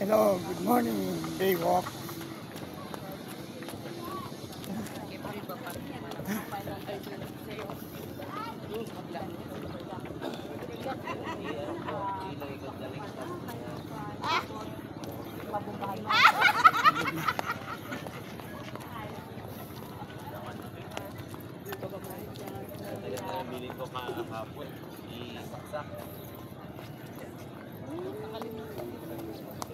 Hello, good morning, Baywalk. Nabili ko kahapon, isaksak.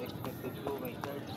Expected ko may charge.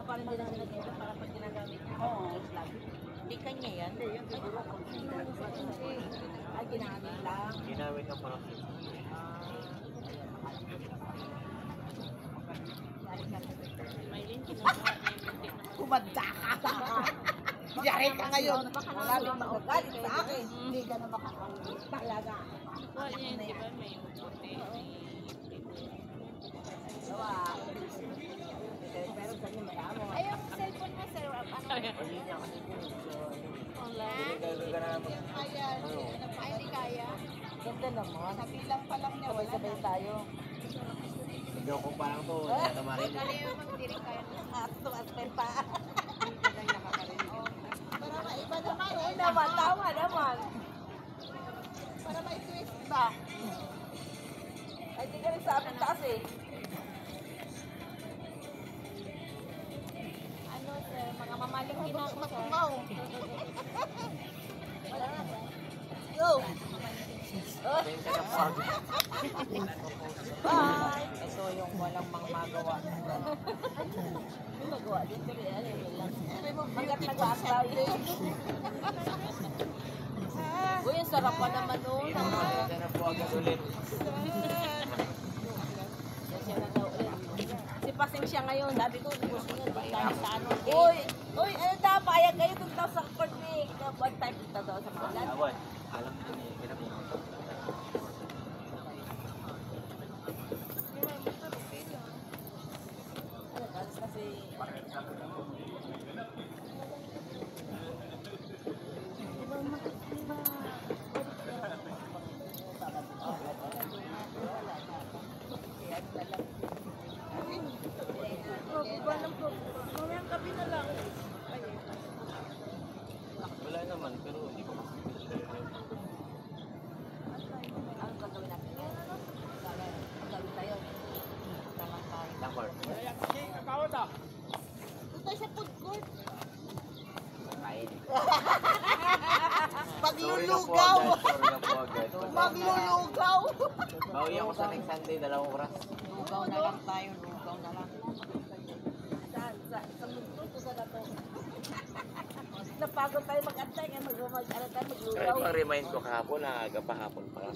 Parang din ang nilagay para pag ginagamit mo. Oo. Hindi kanya yan. Ay, ginamit lang. Ginamit ang parang Kumanda ka. Yari ka ngayon. Marami makagalit sa akin. Hindi ka na makakaulit talaga. Well, yun, di ba? May puti. Pero sa inyo marami. Ay, yung cellphone mo, sir. Ano? Online? Ay, hindi kaya. Ganda naman. Kabilang pa lang niya. Sabay-sabay tayo. Hindi ako parang to, natamarin. Kali yung magdiring kaya. Tumas pa pa. Hindi lang nakakarinig. Para maiba naman. Oo naman, tama naman. Para may twist ba? Ay, di ka rin sa amin taas eh. Ano, sir? Mga mamaling ginako, sir. Wala na. Go! Pasensya na po. Bye! Ito yung walang mga magawa. Yung magawa dito rin. Ano yun lang. Magat nag-aasal. Uy, ang sarap pa naman doon. Pasensya na po agad ulit. Siya na daw ulit. Si Pasing siya ngayon. Sabi ko, gusto niya doon tayo sa ano. Uy, ano daw, payag kayo doon daw sa Cornic. One time dito daw sa Palan. Awan, alam ko niya, kinapunta. Kasi Wala naman, pero hindi ko mas ang gagawin natin ngayon, ano? Gagawin tayo. Naman tayo. Tamar. Doon tayo sa food court. Kain. Maglulugaw! Sorry na po agad. Maglulugaw! Bawi ako sa next Sunday, 2 oras. Lugaw na lang tayo, lugaw na lang. Sa mundo ko sa nato. Napagod tayo mag-antay, mag-ano tayo, maglugaw. Kaya remind ko kahapon na aga pa hapon pa.